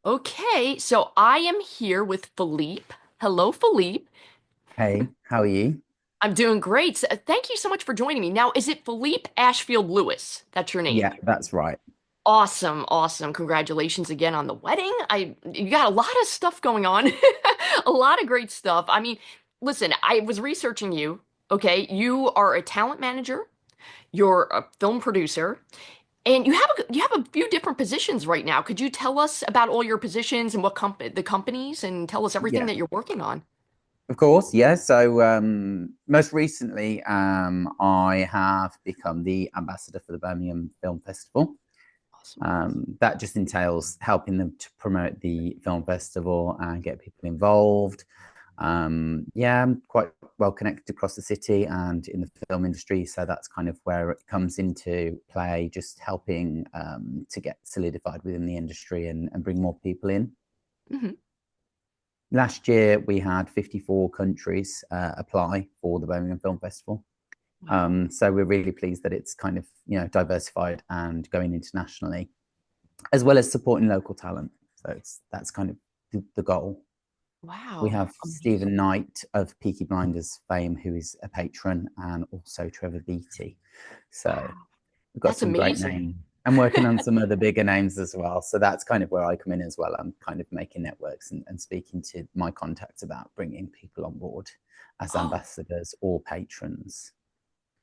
Okay, so I am here with Philippe. Hello, Philippe. Hey, how are you? I'm doing great. Thank you so much for joining me. Now, is it Philippe Ashfield-Lewis? That's your name. Yeah, that's right. Awesome, awesome. Congratulations again on the wedding. You got a lot of stuff going on. A lot of great stuff. I mean, listen, I was researching you. Okay, you are a talent manager, you're a film producer, and you have a few different positions right now. Could you tell us about all your positions and what the companies and tell us everything Yeah, that you're working on? of course. Yeah. So, most recently, I have become the ambassador for the Birmingham Film Festival. Awesome. That just entails helping them to promote the film festival and get people involved. Yeah, I'm quite well connected across the city and in the film industry, so that's kind of where it comes into play, just helping to get solidified within the industry and bring more people in. Hmm. Last year, we had 54 countries apply for the Birmingham Film Festival. Wow. So we're really pleased that it's kind of diversified and going internationally, as well as supporting local talent. So that's kind of the goal. We Wow. have Amazing. Stephen Knight of Peaky Blinders fame, who is a patron, and also Trevor Beatty. So Wow. we've got That's some great amazing. names. I'm working on some other bigger names as well. So that's kind of where I come in as well. I'm kind of making networks and speaking to my contacts about bringing people on board as Oh, ambassadors or patrons.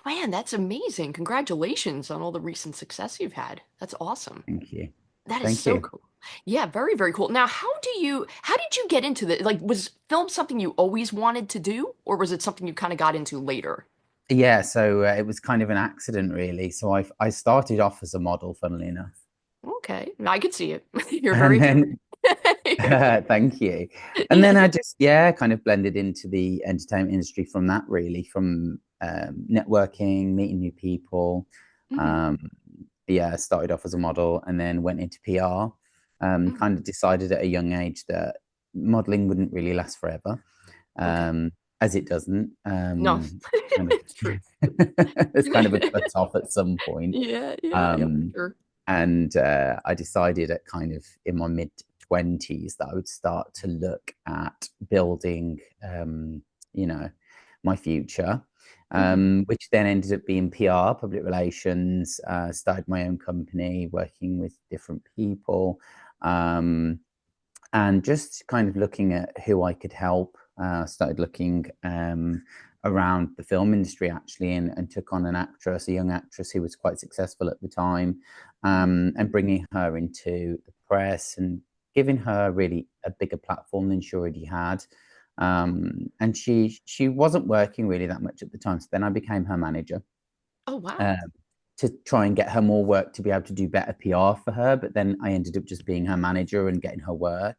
man, that's amazing. Congratulations on all the recent success you've had. That's awesome. Thank you. That is Thank so you. cool. Yeah, very, very cool. Now, how did you get into the, like, was film something you always wanted to do, or was it something you kind of got into later? Yeah, so it was kind of an accident, really. So I started off as a model, funnily enough, Okay, I could see it. You're very and appealing. then thank you. And then I just, yeah, kind of blended into the entertainment industry from that, really, from networking, meeting new people. Hmm. Um, yeah, started off as a model and then went into PR. Hmm. Kind of decided at a young age that modeling wouldn't really last forever, Okay. um, as it doesn't. No, Kind of, it's true. there's kind of a cut off at some point. Yeah, yeah, yeah, for Um, sure. and I decided at kind of in my mid 20s that I would start to look at building, you know, my future, Hmm. which then ended up being PR, public relations. Started my own company, working with different people, um, and just kind of looking at who I could help. Started looking around the film industry actually, and took on an actress, a young actress who was quite successful at the time, Hmm. and bringing her into the press and giving her really a bigger platform than she already had. And she wasn't working really that much at the time, so then I became her manager. Oh, wow. Uh, to try and get her more work to be able to do better PR for her. But then I ended up just being her manager and getting her work.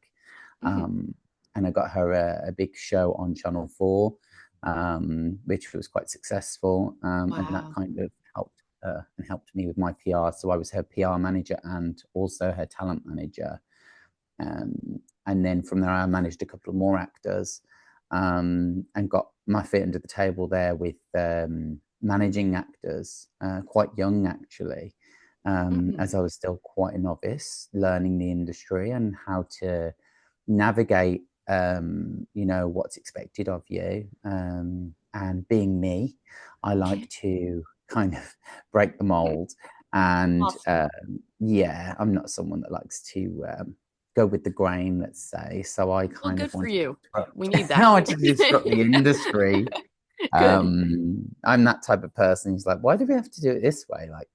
Hmm. Um, and I got her a big show on Channel 4, which was quite successful. And that Wow. kind of helped and helped me with my PR. So I was her PR manager and also her talent manager. And then from there, I managed a couple of more actors, and got my feet under the table there with managing actors, quite young actually, Hmm. as I was still quite a novice, learning the industry and how to navigate, what's expected of you. And being me, I like to kind of break the mold. And Awesome. yeah, I'm not someone that likes to go with the grain, let's say. So I Well, kind good of for wanted to you. We disrupt, need I that. wanted to disrupt the industry. Good. I'm that type of person who's like, why do we have to do it this way? Like,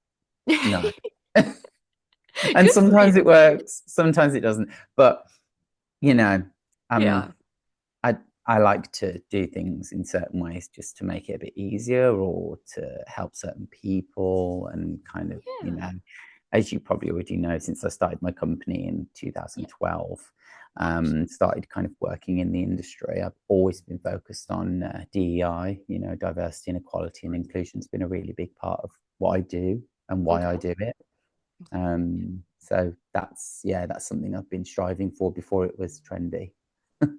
no. And Good for sometimes you. it works, sometimes it doesn't. But you know, Yeah. I I like to do things in certain ways just to make it a bit easier or to help certain people and kind of, Yeah. as you probably already know, since I started my company in Yeah. 2012, Awesome. started kind of working in the industry. I've always been focused on DEI, diversity and equality and inclusion has been a really big part of what I do and why I Okay. do it. So that's something I've been striving for before it was trendy.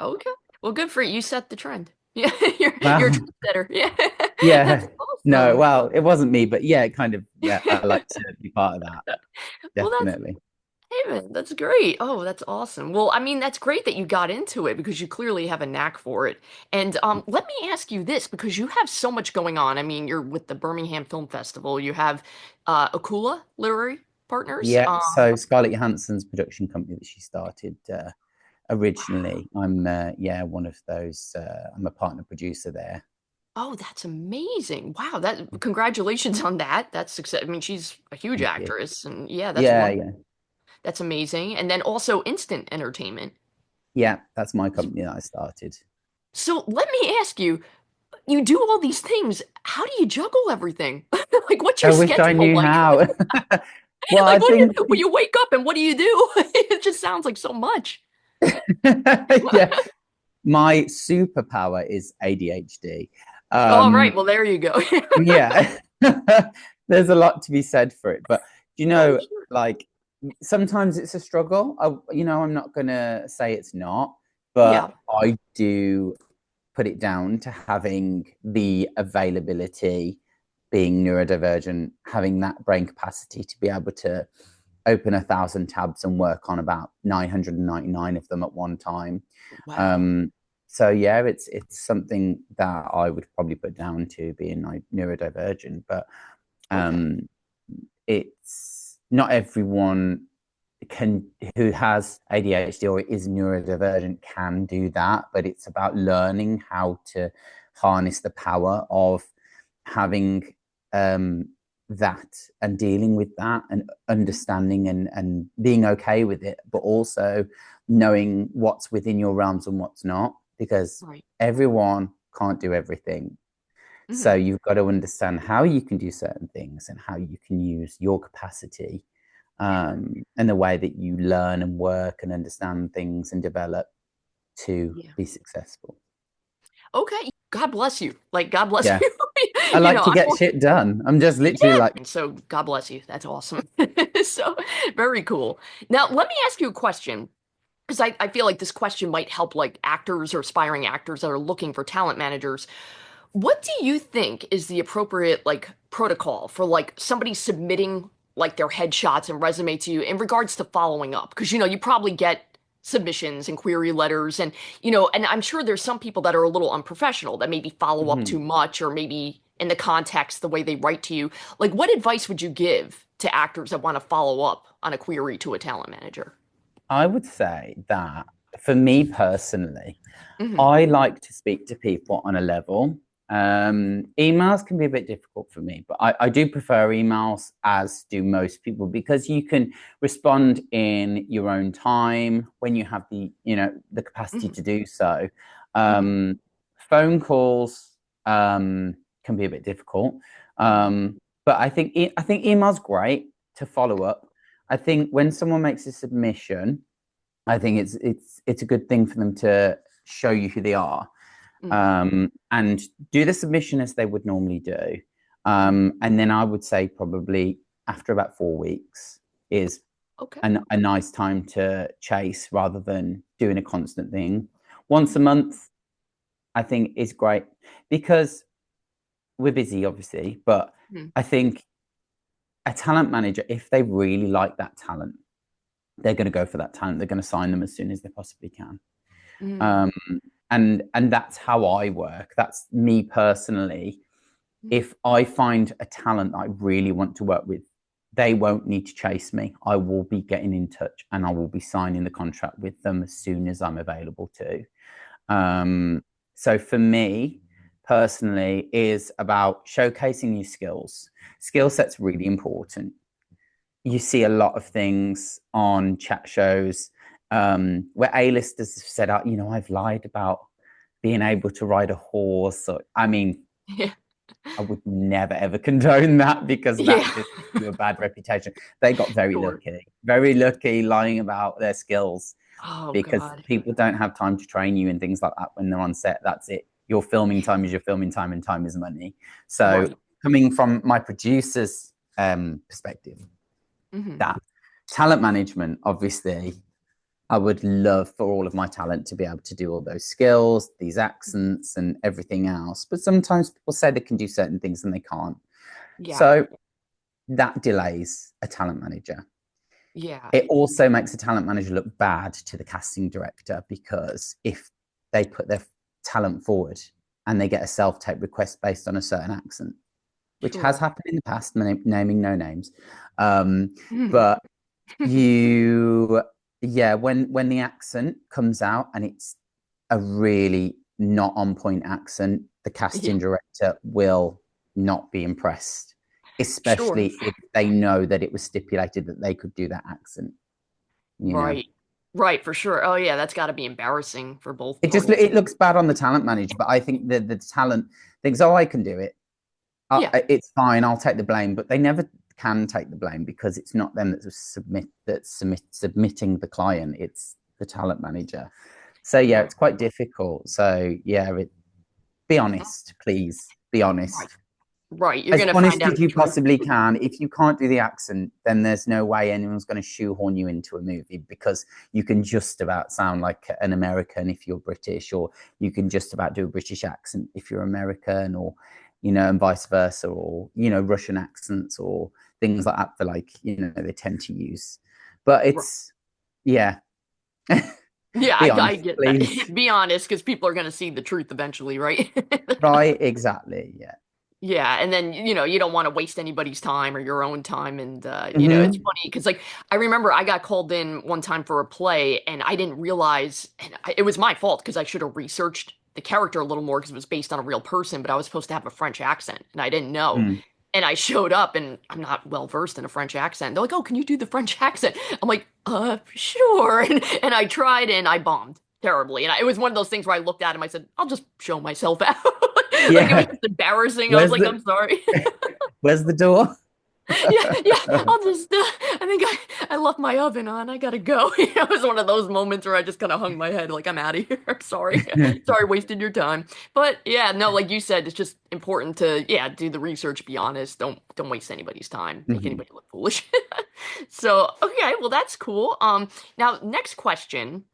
Okay. Well, good for you. You set the trend. Yeah. You're a Well, trendsetter. Yeah. That's yeah. No, awesome. well, it wasn't me, but yeah, kind of, yeah, I like to be part of that. Well, that's Definitely. entertainment. That's great. Oh, that's awesome. Well, I mean, that's great that you got into it because you clearly have a knack for it. And let me ask you this because you have so much going on. I mean, you're with the Birmingham Film Festival. You have Akula Literary Partners. Yeah, so Scarlett Johansson's production company that she started originally. I'm yeah, one of those. I'm a partner producer there. Oh, that's amazing. Wow, that congratulations on that. That's success. I mean, she's a huge Thank you. actress and yeah, that's Yeah, one. yeah, That's amazing. And then also Instant Entertainment. yeah. That's my company that I started. So let me ask you, you do all these things. How do you juggle everything? Like, what's your I wish I schedule knew like? how. Well, I Like, what do think you, when you wake up and what do you do? It just sounds like so much. yeah, my superpower is ADHD. All right, Um, well, there you go. yeah, there's a lot to be said for it, but you Oh, know, sure. like sometimes it's a struggle. I'm not gonna say it's not, Yeah, but I do put it down to having the availability, being neurodivergent, having that brain capacity to be able to open 1,000 tabs and work on about 999 of them at one time. wow. Um, so yeah, it's something that I would probably put down to being like neurodivergent, but Okay. um, it's not everyone can who has ADHD or is neurodivergent can do that, but it's about learning how to harness the power of having um, that and dealing with that and understanding and being okay with it, but also knowing what's within your realms and what's not, because Right. everyone can't do everything. So Hmm. you've got to understand how you can do certain things and how you can use your capacity Sure. and the way that you learn and work and understand things and develop to Yeah. be successful. Okay. God bless you. Like, God bless Yeah. you. I You like know, to I'm get shit done. I'm just literally yeah. like, And so God bless you. That's awesome. So very cool. Now, let me ask you a question. Because I feel like this question might help like actors or aspiring actors that are looking for talent managers. What do you think is the appropriate like protocol for like somebody submitting like their headshots and resume to you in regards to following up? Because you probably get submissions and query letters and and I'm sure there's some people that are a little unprofessional that maybe follow up too mhm. much or maybe in the context the way they write to you. Like what advice would you give to actors that want to follow up on a query to a talent manager? I would say that for me personally, Hmm. I like to speak to people on a level. Emails can be a bit difficult for me, but I do prefer emails, as do most people, because you can respond in your own time when you have the capacity Hmm. to do so. Hmm. Um, Phone calls can be a bit difficult, Right. but I think email's great to follow up. I think when someone makes a submission, I think it's a good thing for them to show you who they are Hmm. and do the submission as they would normally do. Hmm. And then I would say probably after about 4 weeks is Okay. a nice time to chase rather than doing a constant thing. Once a Yeah. month, I think is great because we're busy, obviously, but Hmm. I think a talent manager, if they really like that talent, they're going to go for that talent. They're going to sign them as soon as they possibly can. Hmm. Um, and that's how I work. That's me personally. Hmm. If I find a talent that I really want to work with, they won't need to chase me. I will be getting in touch and I will be signing the contract with them as soon as I'm available to. Um, so for me personally, is about showcasing your skills. Skill Yeah. set's really important. You see a lot of things on chat shows where A-listers have said, I've lied about being able to ride a horse. Or, I mean, Yeah. I would never ever condone that because that Yeah. just gives you a bad reputation. They got Sure. very lucky lying about their skills Oh because God. people don't have time to train you and things like that when they're on set. That's it. Your filming time is your filming time, and time is money. So, Right. coming from my producer's perspective, Hmm. that talent management, obviously, I would love for all of my talent to be able to do all those skills, these accents, and everything else. But sometimes people say they can do certain things and they can't. Yeah. So that delays a talent manager. Yeah. It also makes the talent manager look bad to the casting director, because if they put their talent forward and they get a self-tape request based on a certain accent, which has Sure. happened in the past, naming no names. Um, but yeah, when the accent comes out and it's a really not on point accent, the Yeah. casting director will not be impressed, Sure. especially if they know that it was stipulated that they could do that accent, you know. Right. Right, for sure. Oh yeah, that's got to be embarrassing for both parties. It looks bad on the talent manager, but I think the talent thinks, oh, I can do it. Yeah. It's fine. I'll take the blame, but they never can take the blame, because it's not them submitting the client. It's the talent manager. So yeah, Right. it's quite difficult. So yeah, be honest, please. Be Right. honest. Right. You're As gonna find honest out as the you truth. possibly can. If you can't do the accent, then there's no way anyone's going to shoehorn you into a movie, because you can just about sound like an American if you're British, or you can just about do a British accent if you're American, or, and vice versa, or, Russian accents or things like that, they tend to use. But Right. yeah, Yeah, be I honest, get that. please. Be honest, because people are gonna see the truth eventually, right? Right, exactly. Yeah. Yeah, and then you don't want to waste anybody's time or your own time, and it's Hmm. funny because like I remember I got called in one time for a play, and I didn't realize, and it was my fault because I should have researched the character a little more because it was based on a real person, but I was supposed to have a French accent, and I didn't know. Mm. And I showed up, and I'm not well versed in a French accent. They're like, "Oh, can you do the French accent?" I'm like, sure." And I tried, and I bombed terribly. And it was one of those things where I looked at him, I said, "I'll just show myself out." Like it was Yeah. just embarrassing. I was Where's like, "I'm the sorry." Where's the door? Yeah, yeah. I'll just. I think I left my oven on. I gotta go. It was one of those moments where I just kind of hung my head, like I'm out of here. Sorry, sorry, wasted your time. But yeah, no, like you said, it's just important to do the research. Be honest. Don't waste anybody's time. Make Mhm. anybody look foolish. So okay, well that's cool. Now next question.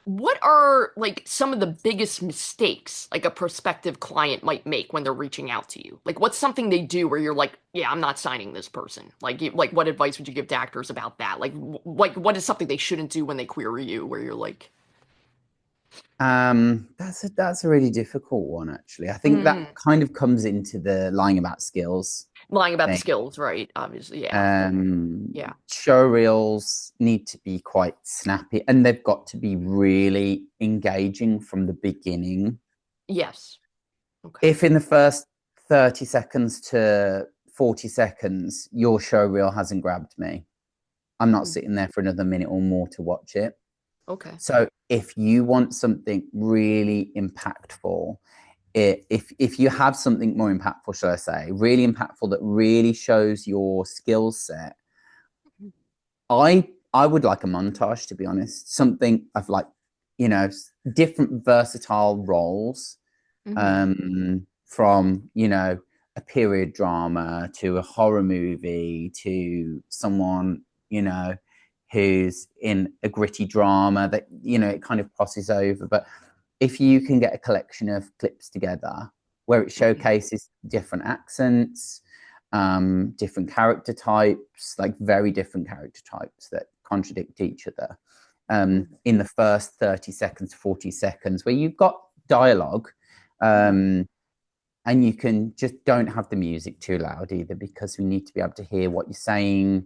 What are like some of the biggest mistakes like a prospective client might make when they're reaching out to you? Like what's something they do where you're like, yeah, I'm not signing this person. Like like what advice would you give to actors about that? Like like what is something they shouldn't do when they query you where you're like, That's a really difficult one, actually. I think that mm, kind of comes into the lying about skills lying about the thing. skills, right? Obviously, yeah. Yeah. Show reels need to be quite snappy, and they've got to be really engaging from the beginning. Yes. Okay. If in the first 30 seconds to 40 seconds your show reel hasn't grabbed me, I'm not Mm, sitting there for another minute or more to watch it. okay. So if you want something really impactful, if you have something more impactful, shall I say, really impactful, that really shows your skill set, I would like a montage, to be honest, something of like, you know, different versatile roles, Mm-hmm. from, a period drama to a horror movie to someone, who's in a gritty drama that, it kind of crosses over. But if you can get a collection of clips together where it Mm-hmm. showcases different accents, different character types, like very different character types that contradict each other, Mm-hmm. in the first 30 seconds, 40 seconds, where you've got dialogue, Mm-hmm. and you can just don't have the music too loud either, because we need to be able to hear what you're saying.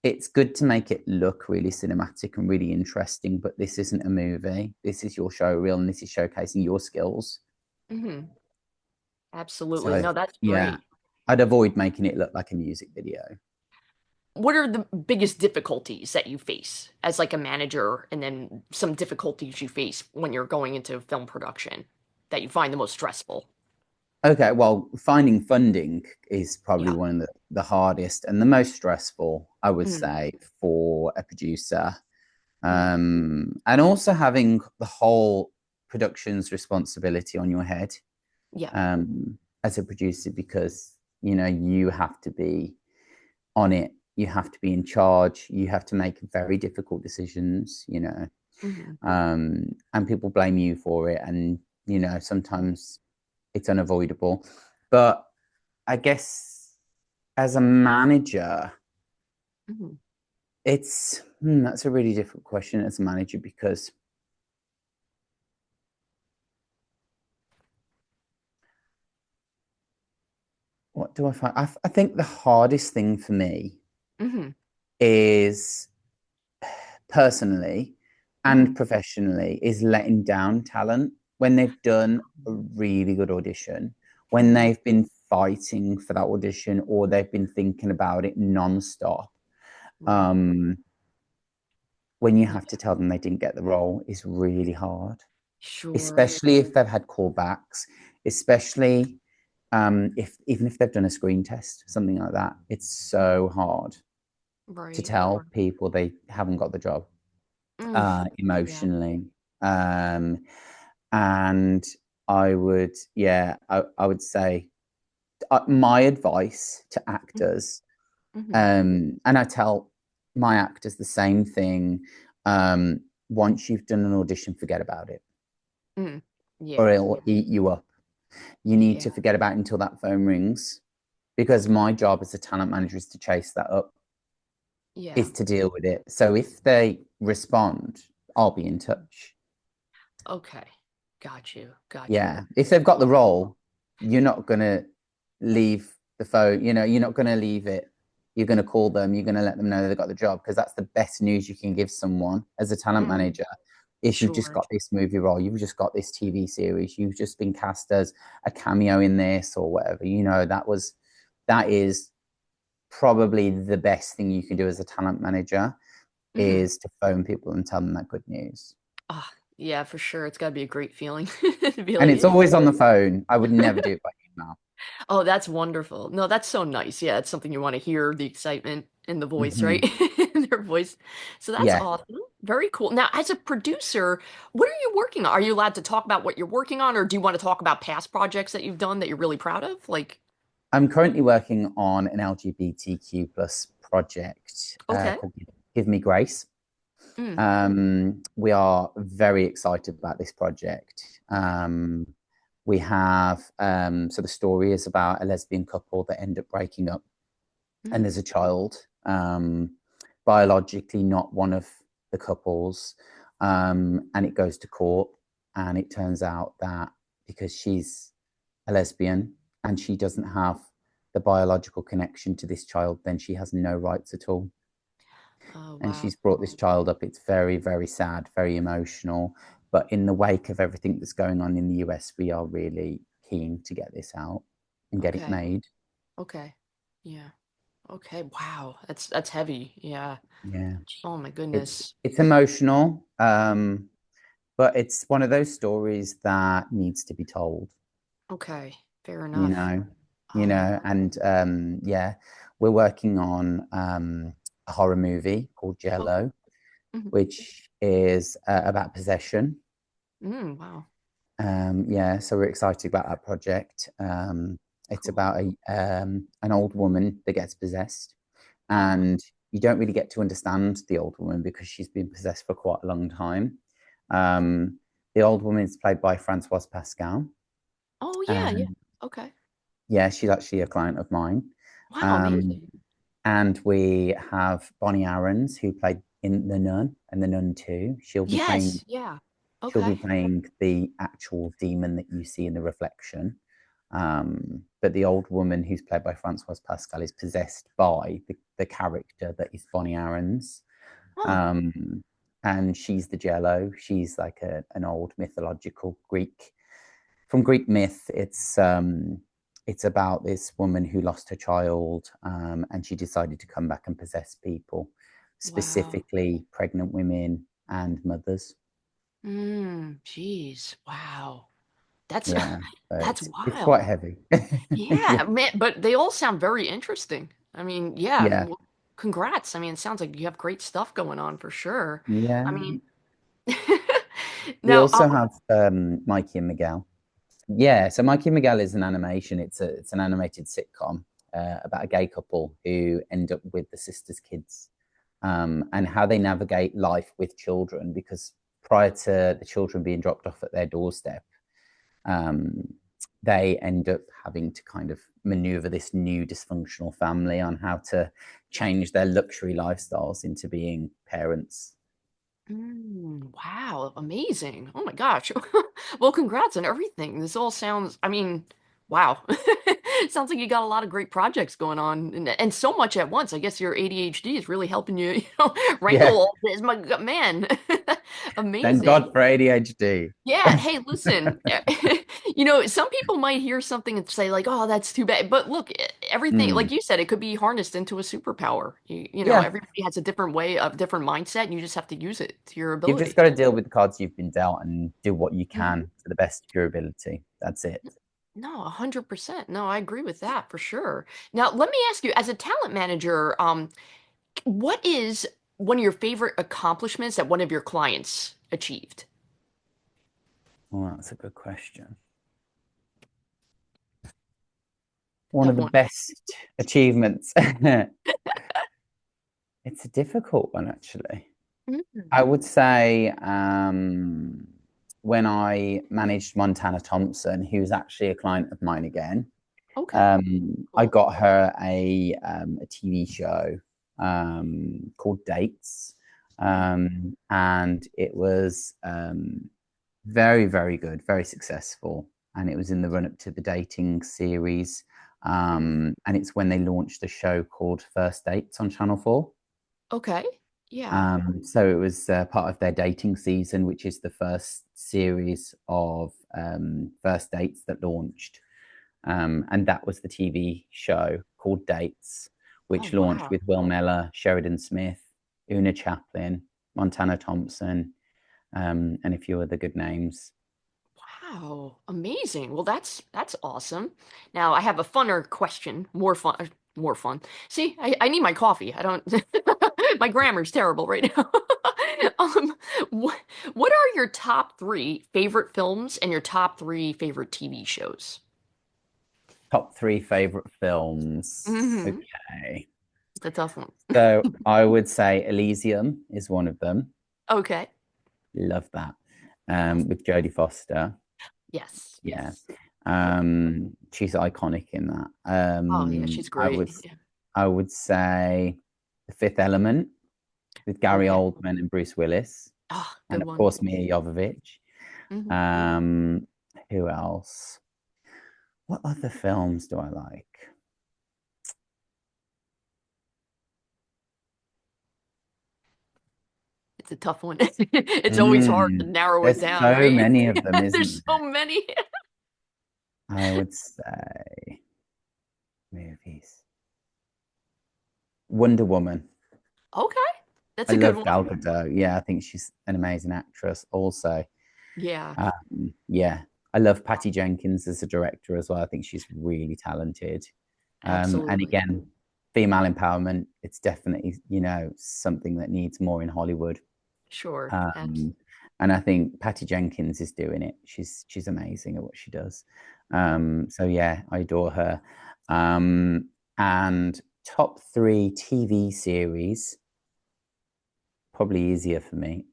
It's good to make it look really cinematic and really interesting, but this isn't a movie. This is your show reel, and this is showcasing your skills. Mm-hmm. Absolutely. So No, that's yeah, great. I'd avoid making it look like a music video. What are the biggest difficulties that you face as like a manager and then some difficulties you face when you're going into film production that you find the most stressful? Okay, well, finding funding is probably Yeah. one of the hardest and the most stressful, I would Mm, say, for a producer. mm, And also having the whole production's responsibility on your head, yeah. as a producer, because you have to be on it, you have to be in charge, you have to make very difficult decisions, Hmm. and people blame you for it, and sometimes it's unavoidable. But I guess as a manager, Hmm. That's a really difficult question as a manager because what do I find? I think the hardest thing for me Hmm. is personally Hmm. and professionally is letting down talent when they've done a really good audition, when Hmm. they've been fighting for that audition or they've been thinking about it nonstop. Right. Um, when you have Yeah. to tell them they didn't get the role is really hard, Sure. especially if they've had callbacks, especially if even if they've done a screen test, something like that. It's so hard to Right. tell Right. people they haven't got the job Mm. Yeah. emotionally. Um, and I would say my advice to actors, Hmm. and I tell my actors the same thing. Once you've done an audition, forget about it, Mm. or Yeah. it'll eat you up. You need Yeah. to forget about it until that phone rings, because my job as a talent manager is to chase that up, Yeah. is to deal with it. So if they respond, I'll be in touch. Okay. Got you. Got you. Yeah. If they've got the role, you're not going to leave the phone, you're not going to leave it. You're going to call them, you're going to let them know they've got the job, because that's the best news you can give someone as a talent Mm. manager. If you've just Sure. got this movie role, you've just got this TV series, you've just been cast as a cameo in this or whatever, that is probably the best thing you can do as a talent manager, Hmm. is to phone people and tell them that good news. Ah, yeah, for sure. It's got to be a great feeling to be And like, it's always on the phone. I would never do it by email. oh, that's wonderful. No, that's so nice. Yeah, it's something you want to hear the excitement in the voice, right? Hmm. In their voice. So that's Yeah, awesome. Very cool. Now, as a producer, what are you working on? Are you allowed to talk about what you're working on, or do you want to talk about past projects that you've done that you're really proud of? Like, I'm currently working on an LGBTQ plus project okay. called Give Me Grace. Mm, We are very excited about this project. okay. We have so the story is about a lesbian couple that end up breaking up, and Mm, there's a child, biologically not one of the couples, and it goes to court, and it turns out that because she's a lesbian and she doesn't have the biological connection to this child, then she has no rights at all. oh, And wow. she's brought this child up. It's very, very sad, very emotional. But in the wake of everything that's going on in the US, we are really keen to get this out and get it Okay. made. Okay. Yeah. Okay. Wow. That's heavy. Yeah. Yeah. Oh my It's goodness. it's emotional, but it's one of those stories that needs to be told, Okay. Fair you enough. know, Um, and yeah, we're working on a horror movie called okay. Jello, Mhm. which is about possession. Wow. Yeah, so we're excited about that project. It's Cool. about an old woman that gets possessed, Oh. and you don't really get to understand the old woman because she's been possessed for quite a long time. Um, the old woman is played by Francoise Pascal, Oh yeah, yeah. and Okay. yeah, she's actually a client of mine. Wow, Um, amazing. and we have Bonnie Aarons, who played in The Nun and The Nun 2. Yes, yeah. She'll be Okay. playing the actual demon that you see in the reflection. But the old woman who's played by Francoise Pascal is possessed by the character that is Bonnie Aarons. Huh. Um, and she's the Jello. She's like an old mythological Greek. From Greek myth, it's about this woman who lost her child, and she decided to come back and possess people, Wow. specifically pregnant women and mothers. Geez. Wow. That's Yeah, so that's it's quite wild. heavy. Yeah, Yeah, man, but they all sound very interesting. I mean, yeah, yeah, well, congrats. I mean, it sounds like you have great stuff going on for sure. I yeah. mean, We now, also have Mikey and Miguel. Yeah, so Mikey and Miguel is an animation. It's an animated sitcom about a gay couple who end up with the sisters' kids, and how they navigate life with children. Because prior to the children being dropped off at their doorstep, um, they end up having to kind of maneuver this new dysfunctional family on how to change their luxury lifestyles into being parents. Wow, amazing. Oh my gosh. Well, congrats on everything. This all sounds, I mean, wow. Sounds like you got a lot of great projects going on and so much at once. I guess your ADHD is really helping you, wrangle Yeah, all this. Man, thank amazing. God for ADHD. Yeah, hey, listen, some people might hear something and say like, "Oh, that's too bad." But look, everything, like Mm. you said, it could be harnessed into a superpower. Yeah, Everybody has a different way, a different mindset, and you just have to use it to your you've just ability. got to deal with the cards you've been dealt and do what you Mhm. can to the best of your ability. That's it. No, 100%. No, I agree with that for sure. Now, let me ask you, as a talent manager, what is one of your favorite accomplishments that one of your clients achieved? Well, that's a good question. One of Tough the one. best achievements. It's a difficult one, actually. Mhm. I would say when I managed Montana Thompson, who was actually a client of mine again, Okay, I cool. got her a TV show called Dates, Hmm. and it was very, very good, very successful, and it was in the run up to the dating series, and it's when they launched a show called First Dates on Channel 4. Okay. Yeah. So it was part of their dating season, which is the first series of first dates that launched. And that was the TV show called Dates, Oh, which launched wow. with Will Mellor, Sheridan Smith, Una Chaplin, Montana Thompson, and a few other good names. Wow. Amazing. Well, that's awesome. Now, I have a funner question. More fun. More fun. See, I need my coffee. I don't. My grammar's terrible right now. Um, what what are your top three favorite films and your top three favorite TV shows? Top three favorite films. Hmm. Okay. It's a tough one. So I would say Elysium is one of them. Okay. Love that. Awesome. With Jodie Foster. Yes. Yeah. Yes. Yep. She's iconic in that. Oh, yeah. She's I great. would Yeah. I would say The Fifth Element with Gary Okay. Oldman and Bruce Willis, Oh, and good of one. course Mia Jovovich. Hmm. Um, who else? What other films do I like? It's a tough one. It's always hard to Mm, narrow it there's down, so right? many of them, There's isn't so there? many. I would say movies. Wonder Woman. Okay. That's I a good love one. Gal Gadot. Yeah, I think she's an amazing actress. Also, Yeah, yeah, I love Patty Jenkins as a director as well. I think she's really talented. And absolutely. again, female empowerment, it's definitely, something that needs more in Hollywood. Sure. Um, and I think Patty Jenkins is doing it. She's amazing at what she does. So yeah, I adore her. And top three TV series, probably easier for me.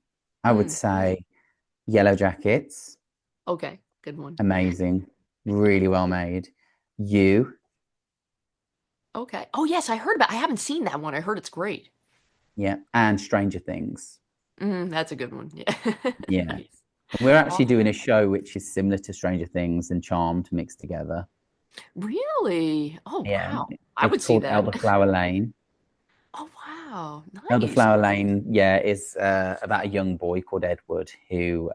I would Mm, say Yellow Jackets, okay. Good one. amazing, really well made. You, Okay. Oh, yes, I heard about I haven't seen that one. I heard it's great. yeah, and Stranger Things, That's a good one. Yeah. yeah. Nice. We're actually Oh, doing a show which is similar to Stranger Things and Charmed mixed together. really? Oh, Yeah, wow. I it's would see called that. Elderflower Lane. Oh, wow. Nice. Elderflower Lane, yeah, is about a young boy called Edward who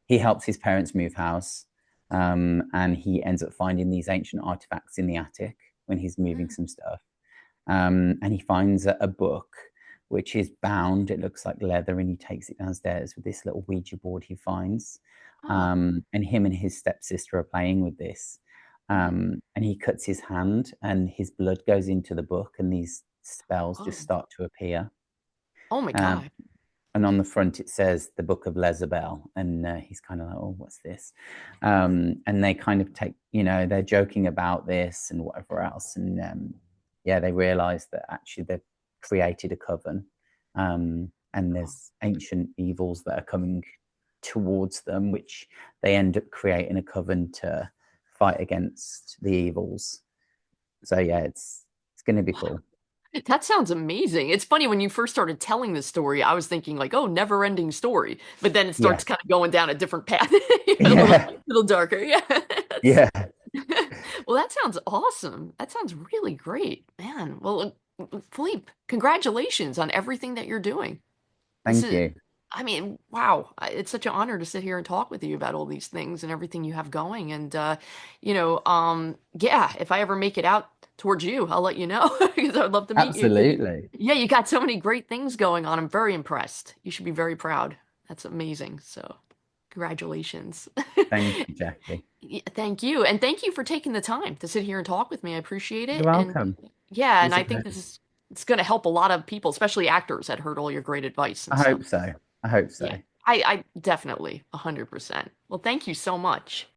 he helps his parents move house, and he ends up finding these ancient artifacts in the attic when he's moving Mm. some stuff. And he finds a book which is bound. It looks like leather, and he takes it downstairs with this little Ouija board he finds. Oh. And him and his stepsister are playing with this. Mhm. And he cuts his hand, and his blood goes into the book, and these spells just Oh. start to appear. Oh my Um, God. and on the front it says the Book of Lezabel, and he's kind of like, "Oh, what's this?" And they kind of take, they're joking about this and whatever Mhm. else, and yeah, they realize that actually they've created a coven, and Oh. there's ancient evils that are coming towards them, which they end up creating a coven to fight against the evils. So yeah, it's going to be cool. That sounds amazing. It's funny when you first started telling this story, I was thinking like, oh, never ending story. But then it Yeah, starts kind of going down a different path, yeah, a little darker. Yeah. yeah. Well, that sounds awesome. That sounds really great, man. Well, Philippe, congratulations on everything that you're doing. This Thank is, you. I mean, wow. It's such an honor to sit here and talk with you about all these things and everything you have going. And, yeah, if I ever make it out towards you, I'll let you know because I'd love to meet you. 'Cause, Absolutely. yeah, you got so many great things going on. I'm very impressed. You should be very proud. That's amazing. So, congratulations. Thank you, Jackie. Thank you. And thank you for taking the time to sit here and talk with me. I appreciate You're it. And welcome. yeah, It and was a I think pleasure. it's going to help a lot of people, especially actors that heard all your great advice and I stuff. hope so. I hope Yeah, so. I definitely 100%. Well, thank you so much.